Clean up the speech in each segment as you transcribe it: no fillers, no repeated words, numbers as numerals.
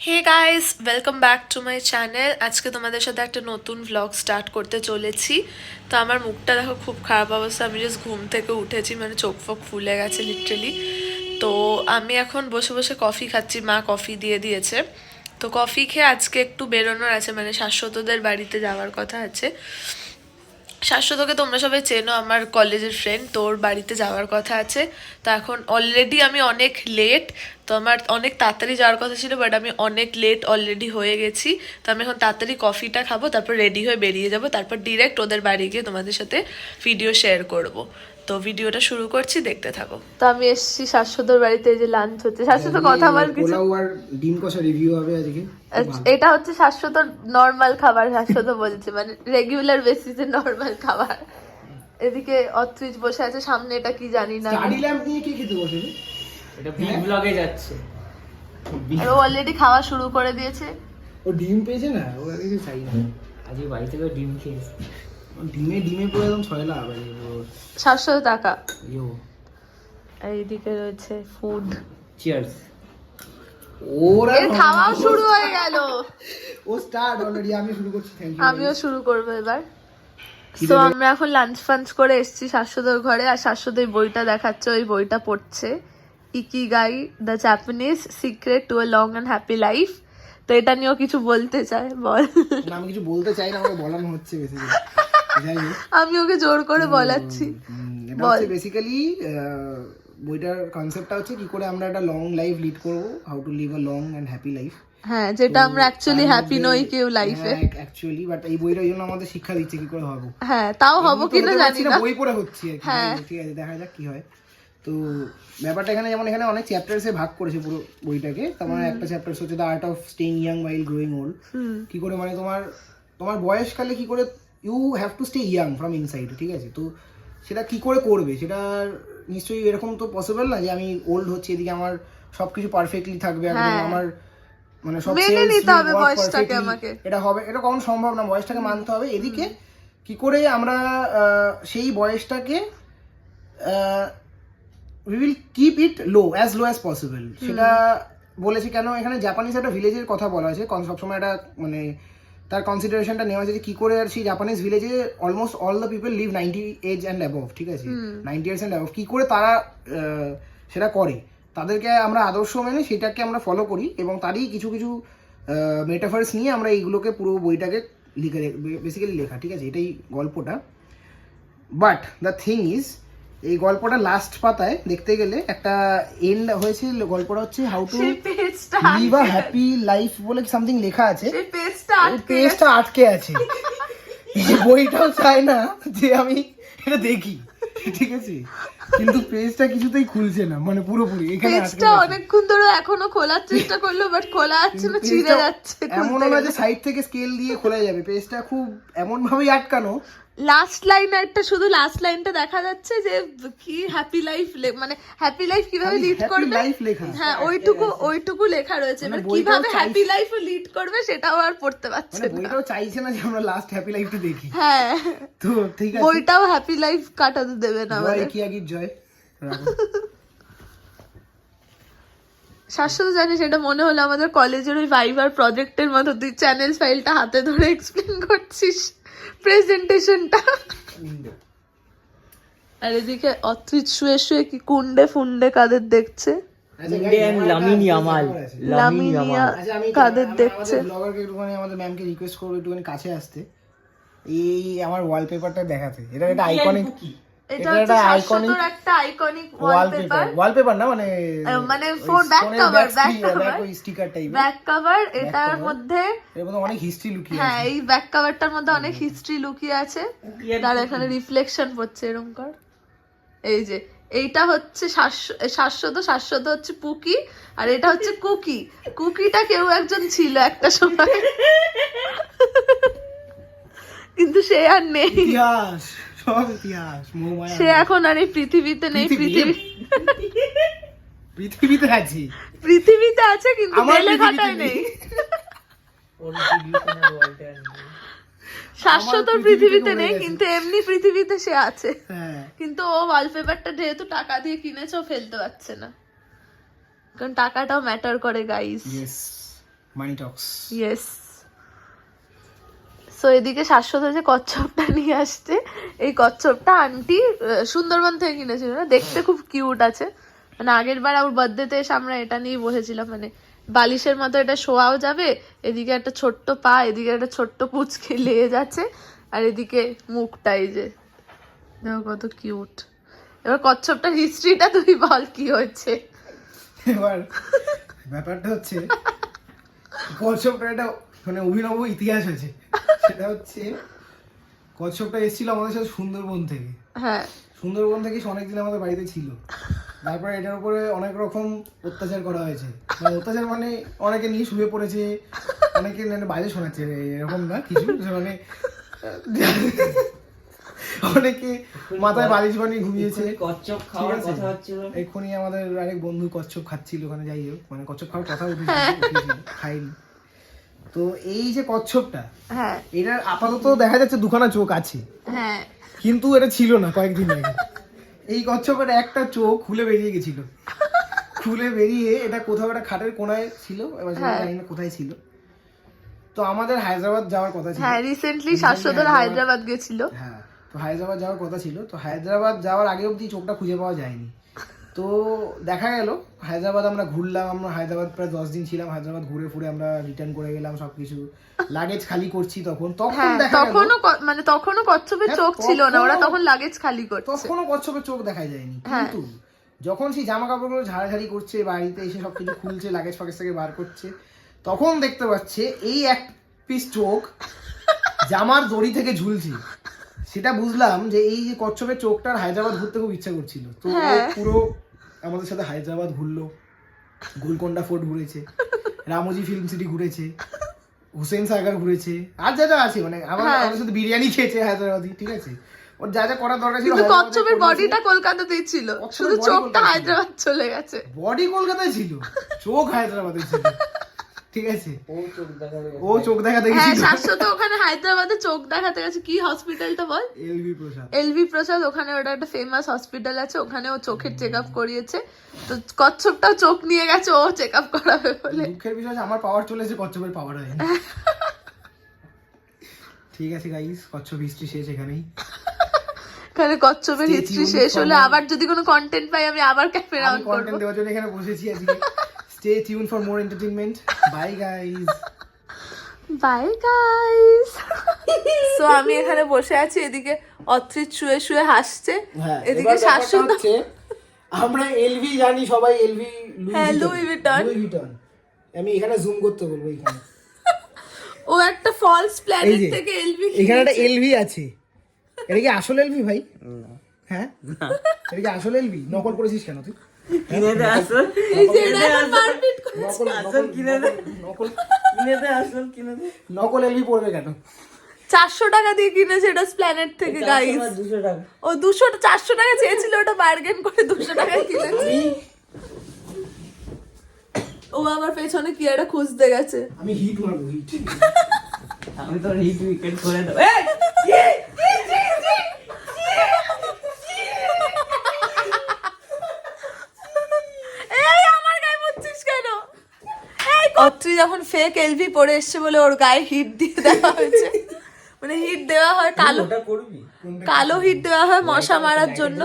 Hey guys, welcome back to my channel. আজকে তোমাদের সাথে একটা নতুন ভ্লগ স্টার্ট করতে চলেছি। তো আমার মুখটা দেখো খুব খারাপ অবস্থা, আমি জাস্ট ঘুম থেকে উঠেছি, মানে চোখ ফোক ফুলে গেছে লিটারালি। তো আমি এখন বসে বসে কফি খাচ্ছি, মা কফি দিয়ে দিয়েছে। তো কফি খেয়ে আজকে একটু বেরোনোর আছে, মানে শাশ্বতদের বাড়িতে যাওয়ার কথা আছে। শাশ্বতকে তোমরা সবাই চেনো, আমার কলেজের ফ্রেন্ড, তোর বাড়িতে যাওয়ার কথা আছে। তো এখন অলরেডি আমি অনেক লেট, তো আমার অনেক তাড়াতাড়ি যাওয়ার কথা ছিল, বাট আমি অনেক লেট অলরেডি হয়ে গেছি। তো আমি এখন তাড়াতাড়ি কফিটা খাবো, তারপর রেডি হয়ে বেরিয়ে যাব, তারপর ডিরেক্ট ওদের বাড়ি গিয়ে তোমাদের সাথে ভিডিও শেয়ার করব। তো ভিডিওটা শুরু করছি, দেখতে থাকো। তো আমি এসেছি শাশ্বতর বাড়িতে, এই যে লাঞ্চ হচ্ছে। শাশ্বত কথা বল কিছু। পোলাও আর ডিম কষা রিভিউ হবে আজকে। এটা হচ্ছে শাশ্বতর নর্মাল খাবার, শাশ্বত বলছে, মানে রেগুলার বেসিসে নর্মাল খাবার। এদিকে অত্রিজ বসে আছে সামনে, এটা কি জানি না। স্টাডি ল্যাম্প নিয়ে কি খেতে বসে? এটা বিগ ব্লগে যাচ্ছে। আর ও অলরেডি খাওয়া শুরু করে দিয়েছে। ও ডিম পেয়েছে না, ও আর কিছু চাই না। আজকে বাড়ি থেকে ডিম খেয়েছে। ডিমে পুরো একদম ছয়লা আবার 700 টাকা। ইয়ো। আর এইদিকে রয়েছে ফুড। চিয়ার্স। ওরা এর খাওয়াও শুরু হয়ে গেল। ও স্টার্ট অলরেডি, আমি শুরু করছি। Thank you. আমিও শুরু করবো এবার। তো আমরা এখন লাঞ্চ ফাঞ্চ করে এসেছি শাশ্বতর ঘরে, আর শাশ্বত এই বইটা দেখাচ্ছে, ওই বইটা পড়ছে, ikigai the Japanese secret to a long and happy life. তো এটা নিয়েও কিছু বলতে চায়, বল। না, আমি কিছু বলতে চাই না, আমাকে বলানো হচ্ছে বেসিক্যালি। যাই হোক, আমি ওকে জোর করে বলাচ্ছি। এটা হচ্ছে বেসিক্যালি বইটার কনসেপ্টটা হচ্ছে কি করে আমরা একটা লং লাইফ লিড করব, how to live a long and happy life. হ্যাঁ, যেটা আমরা অ্যাকচুয়ালি হ্যাপি নই কেউ লাইফে। অ্যাকচুয়ালি বাট এই বইটার জন্য আমাদের শিক্ষা দিচ্ছে কি করে হবো। হ্যাঁ, তাও হবো কিনা জানি না। বই পড়ে হচ্ছে আর কি। হ্যাঁ। ঠিক আছে, দেখা যাক কি হয়। তো ব্যাপারটা এখানে যেমন এখানে অনেক চ্যাপ্টারসে ভাগ করেছে পুরো বইটাকে। তার মানে একটা চ্যাপ্টার হচ্ছে the art of staying young while growing old. কি করে মানে তোমার তোমার বয়সকালে কি করে you have to stay young from inside, ঠিক আছে? তো সেটা কি করে করবে, সেটা নিশ্চয়ই এরকম তো পসিবল না যে আমি ওল্ড হচ্ছে এদিকে আমার সবকিছু পারফেক্টলি থাকবে, একদম আমার মানে সব মেনে নিতে হবে বয়সটাকে আমাকে। এটা হবে, এটা কখনো সম্ভব না, বয়সটাকে মানতে হবে। এদিকে কি করে আমরা সেই বয়সটাকে we will keep it low as possible, সেটা বলেছে। কেন এখানে জাপানিজ একটা ভিলেজের কথা বলা হয়েছে, সবসময় একটা মানে তার কনসিডারেশনটা নেওয়া হয়েছে যে কি করে আর সেই জাপানিজ ভিলেজে almost all the people live 90 age and above, ঠিক আছে? 90 ইয়ার্স অ্যান্ড অ্যাবভ কি করে তারা সেটা করে, তাদেরকে আমরা আদর্শ মেনে সেটাকে আমরা ফলো করি, এবং তারই কিছু কিছু মেটাফার্স নিয়ে আমরা এইগুলোকে পুরো বইটাকে লিখে বেসিক্যালি লেখা, ঠিক আছে? এটাই গল্পটা। বাট দ্য থিং ইজ, এই গল্পটা লাস্ট পাতায় দেখতে গেলে একটা এন্ড হয়েছে। গল্পটা হচ্ছে how to live a happy life বলে সামথিং লেখা আছে। পেজটা আটকে আছে। এই বইটাও চায় না যে আমি এটা দেখি, ঠিক আছে? কিন্তু পেজটা কিছুতেই খুলছে না, মানে পুরোপুরি এখানে আটকে আছে। অনেকক্ষণ ধরে এখনো খোলার চেষ্টা করলো, বাট খোলা যাচ্ছে না, ছিঁড়ে যাচ্ছে। এমন না যে সাইড থেকে স্কেল দিয়ে খোলা যাবে, পেজটা খুব এমন ভাবেই আটকানো। লাস্ট লাইন একটা, শুধু লাস্ট লাইনটা দেখা যাচ্ছে যে কি হ্যাপি লাইফ, মানে হ্যাপি লাইফ কিভাবে লিড করবে, লাইফ লেখা। হ্যাঁ ওইটুকু লেখা রয়েছে। এবার কিভাবে হ্যাপি লাইফ লিড করবে সেটাও আর পড়তে পারছে মানে না। বইটাও চাইছে না যে আমরা লাস্ট হ্যাপি লাইফটা দেখি। হ্যাঁ, তো ঠিক আছে, বইটাও হ্যাপি লাইফ কাটাতে দেবে না আমাদের। কি আগির জয়। শাশ্বত জানিস, এটা মনে হলো আমাদের কলেজের ওই ভাইবার প্রজেক্টের মতো, তুই চ্যানেল ফাইলটা হাতে ধরে এক্সপ্লেন করছিস প্রেজেন্টেশনটা। আর এদিকে অত্রিজ শুয়ে শুয়ে কি কুন্ডে ফুন্ডে কাদের দেখছে, লামিনিয়া কাদের দেখছে। ব্লগারকে একটুখানি আমাদের ম্যামকে রিকোয়েস্ট করবো একটুখানি কাছে আসতে, এই আমার ওয়ালপেপারটা দেখাতে। এটা একটা আইকনিক, এটা হচ্ছে শাশ্বতর একটা আইকনিক ওয়ালপেপার না, মানে ফোন ব্যাক কভার, স্টিকার টাইপের ব্যাক কভার। এটার মধ্যে এর মধ্যে অনেক হিস্ট্রি লুকিয়ে আছে। হ্যাঁ, এই ব্যাক কভারটার মধ্যে অনেক হিস্ট্রি লুকিয়ে আছে। তার এখানে রিফ্লেকশন পড়ছে এরকম কর। এই যে এইটা হচ্ছে শাশ্বত হচ্ছে পুকি, আর এটা হচ্ছে কুকি। কুকিটা কেউ একজন ছিল একটা সময়, কিন্তু সে আর নেই। ইতিহাস, সব ইতিহাস, মোহমায়া। সে এখন আর এই পৃথিবীতে নেই। পৃথিবীতে আছি, পৃথিবীতে আছে কিন্তু আমার লেখাটাই নেই। শাশ্বতর পৃথিবীতে নেই, কিন্তু এমনি পৃথিবীতে সে আছে। কিন্তু ও ওয়ালপেপারটা যেহেতু টাকা দিয়ে কিনেছে, ও ফেলতে পারছে না, কারণ টাকাটাও ম্যাটার করে গাইস। মানি টক্স। ইয়েস। সো এদিকে শাশ্বত যে কচ্ছপটা নিয়ে আসছে, এই কচ্ছপটা আন্টি সুন্দরবন থেকে কিনেছিল না, দেখতে খুব কিউট আছে। মানে আগের বার ওর বার্থডেতে এসে আমরা এটা নিয়ে বসেছিলাম, মানে বালিশের মতো এটা শোয়াও যাবে, এদিকে একটা ছোট্ট পা, এদিকে একটা ছোট্ট পুচকে লেগে যাচ্ছে, আর এদিকে মুখটা এই যে দেখো কত কিউট। এবার কচ্ছপটার হিস্ট্রিটা তুই বল কি হচ্ছে। এবার ব্যাপারটা হচ্ছে কচ্ছপটা একটা মানে অভিনব ইতিহাস আছে। সেটা হচ্ছে কচ্ছপটা এসেছিল আমাদের সাথে সুন্দরবন থেকে। হ্যাঁ, সুন্দরবন থেকে সে অনেকদিন আমাদের বাড়িতে ছিল। তারপরে এটার উপরে অনেক রকম অত্যাচার করা হয়েছে। মানে অত্যাচার মানে অনেকে নিয়ে শুয়ে পড়েছে, অনেকে মানে বাজে শোনাচ্ছে, এরকম না কিছু, মানে অনেকে মাথায় বালিশ বানিয়ে ঘুমিয়েছে। কচ্ছপ খাওয়ার কথা হচ্ছিল। এক্ষুনি আমাদের আরেক বন্ধু কচ্ছপ খাচ্ছিল ওখানে, যাই হোক মানে কচ্ছপ খাওয়ার কথা উঠেছিল, খাইনি। তো এই যে কচ্ছপটা, হ্যাঁ, এটার আপাতত দেখা যাচ্ছে দুখানা চোখ আছে, হ্যাঁ, কিন্তু এটা ছিল না কয়েকদিন আগে। এই কচ্ছপের একটা চোখ খুলে বেরিয়ে গেছিল। খুলে বেরিয়ে এটা কোথাও একটা খাটের কোনায় ছিল, এবার সেটা জানি না কোথায় ছিল। তো আমাদের হায়দ্রাবাদ যাওয়ার কথা ছিল। হ্যাঁ, রিসেন্টলি শাশ্বতর হায়দ্রাবাদ গেছিল। হ্যাঁ, তো হায়দ্রাবাদ যাওয়ার কথা ছিল। তো হায়দ্রাবাদ যাওয়ার আগে অবধি চোখটা খুঁজে পাওয়া যায়নি। তো দেখা গেল হায়দ্রাবাদ আমরা ঘুরলাম, আমরা হায়দ্রাবাদ প্রায় 10 দিন ছিলাম। হায়দ্রাবাদ ঘুরে ফুরে আমরা রিটার্ন করে গেলাম সবকিছু, লাগেজ খালি করছি। তখন হ্যাঁ, দেখা গেল মানে তখনও কচ্ছপের হ্যাঁ, চোখ ছিল না, ওরা তখনও- তখন লাগেজ খালি করছে। তখনও কচ্ছপের চোখ দেখা যায়নি। কিন্তু যখন সেই জামা কাপড়গুলো ঝাড়াঝাড়ি করছে, বাড়িতে এসে সবকিছু খুলছে, লাগেজ ফাগেজ থেকে বার করছে, তখন দেখতে পাচ্ছে এই এক পিস চোখ জামার দড়ি থেকে ঝুলছে। সেটা বুঝলাম যে এই যে কচ্ছপের চোখটার হায়দ্রাবাদ ঘুরতে খুব ইচ্ছা করছিল। তো ও পুরো আমাদের সাথে হায়দ্রাবাদ ঘুরলো, গোলকোন্ডা ফোর্ট ঘুরেছে, রামোজি ফিল্ম সিটি ঘুরেছে, হুসেন সাগর ঘুরেছে, আর যা যা আছে, মানে আমাদের সাথে বিরিয়ানি খেয়েছে হায়দ্রাবাদি, ঠিক আছে। ওর যা যা করার দরকার ছিল কিন্তু কচ্ছপের বডিটা কলকাতাতেই ছিল, শুধু চোখটা হায়দ্রাবাদ চলে গেছে। বডি কলকাতায় ছিল, চোখ হায়দ্রাবাদে ছিল, ঠিক আছে। ও চোখ দেখাতে হ্যাঁ, গেছিল। শাশ্বত ওখানে হায়দ্রাবাদে চোখ দেখাতে গেছে। কি হসপিটালটা বল? এলভি প্রসাদ। এলভি প্রসাদ, ওখানে ওটা একটা ফেমাস হসপিটাল আছে, ওখানে ও চোখের চেক আপ করিয়েছে। তো কচ্ছপটাও চোখ নিয়ে গেছে ও চেক আপ করাবে বলে। দুঃখের বিষয় হচ্ছে আমার পাওয়ার চলেছে, কচ্ছপের পাওয়ার হয়নি। ঠিক আছে গাইস, কচ্ছপ হিস্ট্রি শেষ এখানেই। এখানে কচ্ছপের Stay হিস্ট্রি tuned শেষ for হলে more. আবার যদি কোনো কন্টেন্ট পাই আমি আবার ক্যামেরা অন আমি করব। কন্টেন্ট দেওয়ার জন্য এখানে বসেছি আজকে। Stay tune for more entertainment. Bye guys. Bye guys. So আমি এখানে বসে আছি, এদিকে অত্রিত শুয়ে শুয়ে হাসছে, এদিকে শাশ্বত। আমরা এলভি জানি সবাই, এলভি হ্যাঁ, লুই ভিটন। Louis Vuitton. আমি এখানে জুম করতে বলবো এখানে। ও একটা ফলস প্ল্যানেট থেকে এলভি এখানে একটা এলভি আছে। এটা কি আসল এলভি ভাই? হ্যাঁ, এটা কি আসল এলভি? নকল করেছিস কেন তুই? কিনে দে আসল, এই যে এটা এখন মারপিট করছে। আসল কিনে দে, নকল কিনে দে আসল, কিনে দে। নকল এলভি পড়বে কেন? 400 টাকা দিয়ে কিনেছে এটা প্ল্যানেট থেকে গাইস। 200 টাকা। ও 400 টাকা চেয়েছিল, ওটা বার্গেন করে 200 টাকায় কিনেছে। ও আমার পেছনে কি একটা খুঁজতে গেছে। আমি হিট মারবো, হিট। আমি তো হিট উইকেট করে দেবো। এই আমার গায়ে মুচ্ছিস কেন? এই অত্রি যখন ফেক এলভি পরে এসছে বলে ওর গায়ে হিট দিয়ে দেওয়া হয়েছে। মানে হিট দেওয়া হয় কালো, ওটা করবি? কালো হিট দেওয়া হয় মশা মারার জন্য।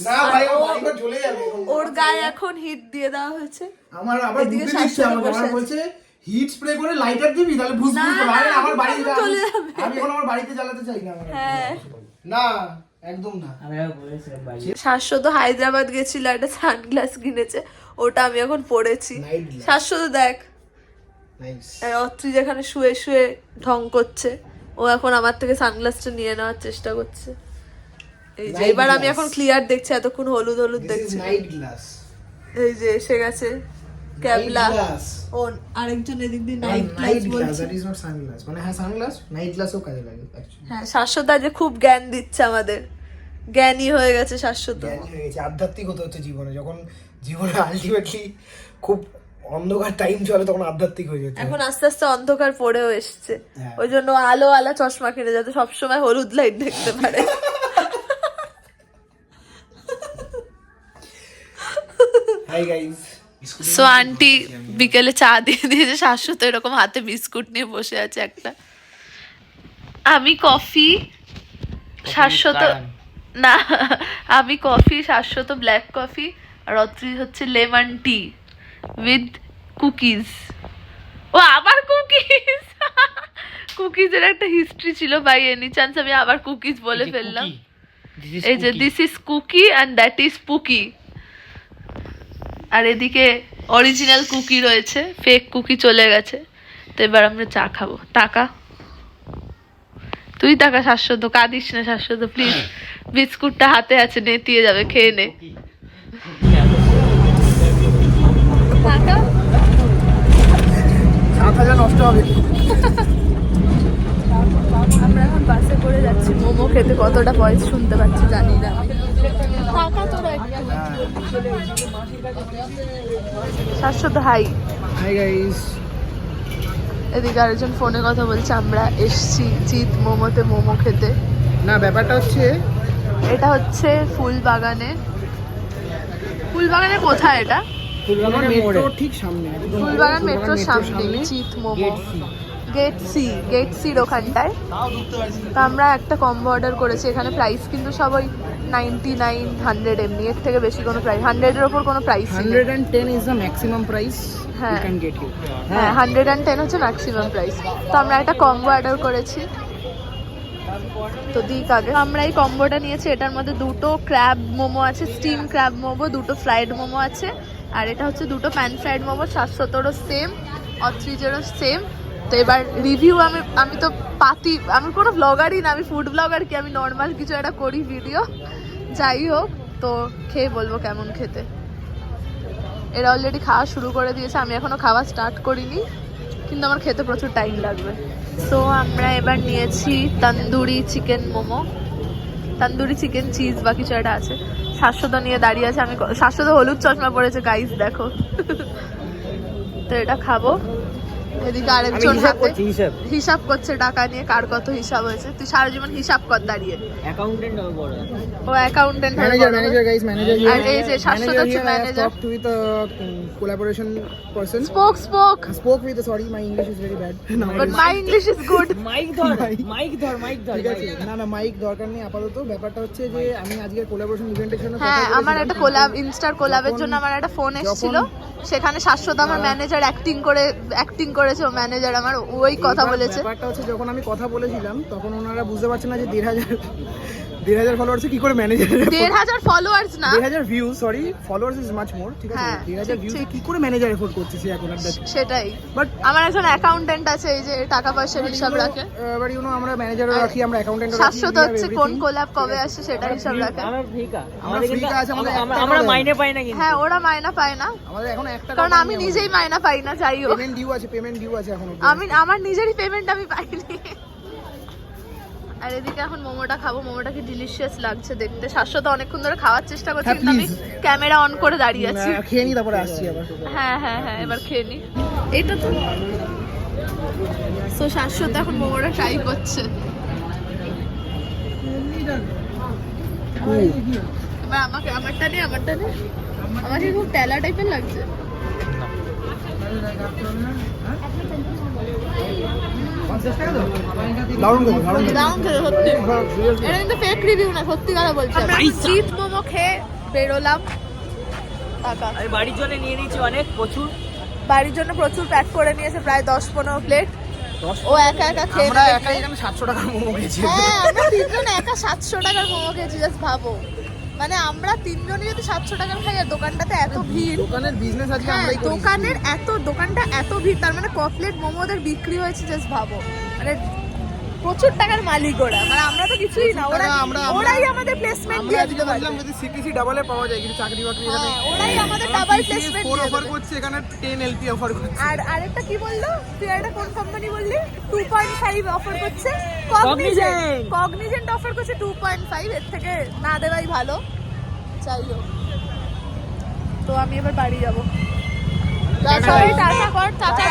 না ভাই, ও বাইকটা জ্বলে যাবে। ওর গায়ে এখন হিট দিয়ে দেওয়া হয়েছে। আমার আবার এদিকে বুদ্ধি দিচ্ছে শাশুড়ি আমাকে, বসে আমার আছে। বলছে হিট স্প্রে করে লাইটার দিবি, তাহলে বুঝবি না, তো। না, আরে আমার বাড়িতে আগুন চলে যাবে। আমি এখন আমার বাড়িতে জ্বালাতে চাই না। আমার হ্যাঁ, না, একদম না। আমি বলেছিলাম বাড়ি। শাশ্বত হায়দ্রাবাদ গেছিল, একটা সানগ্লাস কিনেছে, ওটা আমি এখন পরেছি। Night glass. শাশ্বত দেখ, নাইস। আর অত্রি যেখানে শুয়ে শুয়ে ঢং করছে, ও এখন আমার থেকে সানগ্লাসটা নিয়ে নেওয়ার চেষ্টা করছে। এই যে Night এবার আমি glass. এখন ক্লিয়ার দেখছি, এতক্ষণ হলুদ হলুদ দিস ইজ দেখছি। Night glass. এই যে এসে গেছে ক্যাবলা। গ্লাস। ও আরেকজন এদিক দিয়ে নাইট নাইট গ্লাস, বলছে। That is not sunglass. মানে হ্যাঁ, সানগ্লাস নাইট গ্লাসও কাজে লাগে অ্যাকচুয়ালি। হ্যাঁ, শাশ্বত যে খুব জ্ঞান দিচ্ছে আমাদের, জ্ঞানী হয়ে গেছে শাশ্বত। জ্ঞানী হয়ে গেছে, আধ্যাত্মিক হতে হচ্ছে জীবনে। যখন জীবনে আলটিমেটলি খুব অন্ধকার টাইম চলে, তখন আধ্যাত্মিক হয়ে যেতে হয়। এখন আস্তে আস্তে অন্ধকার পড়েও এসছে, হ্যাঁ। ওই জন্য আলো আলা চশমা কিনে যাতে সবসময় হলুদ লাইট দেখতে পারে। হাই গাইস, সো আন্টি বিকেলে চা দিয়ে দিয়েছে, শাশ্বত এরকম হাতে বিস্কুট নিয়ে বসে আছে একটা। আমি কফি, শাশ্বত না, আমি কফি, শাশ্বত ব্ল্যাক কফি, আর অত্রি হচ্ছে লেমন টি উইথ কুকিজ। ও আবার কুকিজ, কুকিজের একটা হিস্ট্রি ছিল, বাই এনি চান্স আমি আবার কুকিজ বলে ফেললাম। এই যে this is cookie and that is pookie. আর এদিকে অরিজিনাল কুকি রয়েছে, ফেক কুকি চলে গেছে। তো এবার আমরা চা খাবো। টাকা তুই টাকা, শাশ্বত কাঁদিস না শাশ্বত প্লিজ, বিস্কুটটা হাতে আছে, নেতিয়ে যাবে, খেয়ে নে। টাকা চা নষ্ট হবে। আমরা এখন বাসে করে যাচ্ছি মোমো খেতে, কতটা ভয়েস শুনতে পাচ্ছি জানি না আমি। টাকা তোরা একটু শাশ্বত হাই। Hi guys. এদিকে আরেকজন ফোনে কথা বলছে। আমরা এসছি চিত মোমোতে মোমো খেতে। না ব্যাপারটা হচ্ছে এটা হচ্ছে ফুলবাগানে। ফুলবাগানে কোথায় এটা? ফুলবাগান মেট্রোর ঠিক সামনে। ফুলবাগান মেট্রোর সামনে চিত মোমো। গেট সির ওখানটায়। তো আমরা একটা কম্বো অর্ডার করেছি। এখানে প্রাইস কিন্তু সবাই 99, 100 এমনি, এর থেকে বেশি কোনো প্রাইস, 100-এর ওপর কোনো প্রাইস নেই। 110 is the maximum price হ্যাঁ। you can get here. হ্যাঁ 110 হচ্ছে ম্যাক্সিমাম প্রাইস। তো আমরা একটা কম্বো অর্ডার করেছি। তো দিক আগে আমরা এই কম্বোটা নিয়েছি। এটার মধ্যে দুটো ক্র্যাব মোমো আছে, স্টিম ক্র্যাব মোমো, দুটো ফ্রাইড মোমো আছে। আর এটা হচ্ছে দুটো প্যান ফ্রাইড মোমো, 700-রও সেম, অত্রিজেরও সেম। তো এবার রিভিউ আমি তো আমি কোনো ব্লগারই না, আমি ফুড ব্লগার কি, আমি নর্মাল কিছু একটা করি ভিডিও। যাই হোক, তো খেয়ে বলবো কেমন খেতে। এরা অলরেডি খাওয়া শুরু করে দিয়েছে, আমি এখনো খাওয়া স্টার্ট করিনি, কিন্তু আমার খেতে প্রচুর টাইম লাগবে। সো আমরা এবার নিয়েছি tandoori chicken momo, tandoori chicken cheese বা কিছু একটা আছে। শাশ্বত নিয়ে দাঁড়িয়ে আছে। শাশ্বত হলুদ চশমা পড়েছে গাইস, দেখো। তো এটা খাবো। এদিকে আরেকজন হিসাব করছে টাকা নিয়ে, কার কত হিসাব হয়েছে। তুই সারা জীবন হিসাব কর দাঁড়িয়ে। অ্যাকাউন্টেন্ট হবে বড়। ও অ্যাকাউন্টেন্ট হবে। Manager guys, manager. আর এই যে শাশ্বত হচ্ছে manager. Talked with a collaboration person. Spoke. Spoke with, sorry, my English is very bad. But my English is good. Mic ধর। ঠিক আছে, না মাইক দরকার নেই আপাতত। ব্যাপারটা হচ্ছে যে আমি আজকে কোলাবোরেশন ইভেন্টের জন্য হ্যাঁ, আমার একটা ইনস্টার কোলাবের জন্য আমার একটা ফোন এসেছিল। সেখানে শাশ্বত আমার ম্যানেজার অ্যাক্টিং করেছে। ও ম্যানেজার আমার ওই কথা বলেছে। ব্যাপারটা হচ্ছে যখন আমি কথা বলেছিলাম তখন ওনারা বুঝতে পারছেন না যে 1,500 ফলোয়ার্স কি করে ম্যানেজার। 1,500 ফলোয়ার্স না, 1,000 views, sorry, followers is much more. ঠিক আছে, 1,000 ভিউজে কি করে ম্যানেজার এফোর্ড করছে সে এখন। সেটাই। বাট আমার একজন অ্যাকাউন্টেন্ট আছে, এই যে টাকা পয়সার হিসাব রাখে। বাট ইউ নো আমরা ম্যানেজারও রাখি, আমরা অ্যাকাউন্টেন্টও রাখি। শাশ্বত হচ্ছে কোন কোলাব কবে আসে সেটা হিসাব রাখে। আমাদের ফ্রি আছে, আমরা মাইনে পাই না কিন্তু। হ্যাঁ, ওরা মাইনা পায় না, আমাদের এখন একটা কারণ আমি নিজেই মাইনা পাই না। যাই হোক, পেমেন্ট ডিউ আছে এখন। আমার নিজেরই পেমেন্ট আমি পাইনি। আর এদিকে এখন মোমোটা খাবো। মোমোটা কি ডিলিশিয়াস লাগছে দেখতে। শাশ্বত অনেকক্ষণ ধরে খাওয়ার চেষ্টা করছে, কিন্তু আমি ক্যামেরা অন করে দাঁড়িয়ে আছি। খেয়ে নি, তারপরে আসছি আবার। হ্যাঁ, এবার খেয়ে নি। এটা তো সো শাশ্বত এখন মোমোটা ট্রাই করছে। এবার আমারটা নে। আমাকে খুব টেলা টাইপের লাগছে। দারুণ সত্যি। এটা কিন্তু ফেক রিভিউ না, সত্যি কথা বলছি। চিত মোমো খেয়ে বেরোলাম। টাকা আমি বাড়ির জন্য নিয়ে নিয়েছি অনেক বাড়ির জন্য প্রচুর প্যাক করে নিয়েছে, প্রায় 10-15 প্লেট। ও একা খেয়ে আমরা একা এখানে 700 টাকার মোমো খেয়েছি। হ্যাঁ, আমরা তিনজন একা 700 টাকার মোমো খেয়েছি। জাস্ট ভাবো, মানে আমরা তিনজনই যদি 700 টাকার খাই, আর দোকানটাতে এত ভিড়। দোকানের বিজনেস আজকে হ্যাঁ, আমরাই করি। দোকানটা এত ভিড়, তার মানে ক প্লেট মোমো ওদের বিক্রি হয়েছে। জাস্ট ভাবো, মানে প্রচুর টাকার মালিক ওরা। মানে আমরা তো কিছুই না, ওরাই আমাদের প্লেসমেন্ট দিয়ে দিতে পারে। যদি সিপিসি ডাবলে পাওয়া যায়, কিন্তু চাকরি বাকরি এখানে ওরাই আমাদের ডাবল প্লেসমেন্ট 4 অফার করছে, এখানে 10 এলপি অফার করছে। আর আরেকটা কি বললো তুই, একটা কোন কোম্পানি বললি 2.5 অফার করছে। কগনিজেন্ট অফার করছে 2.5, এর থেকে না দেওয়াই ভালো। যাই হোক, তো আমি এবার বাড়ি যাবো। টাটা কর, টাটা।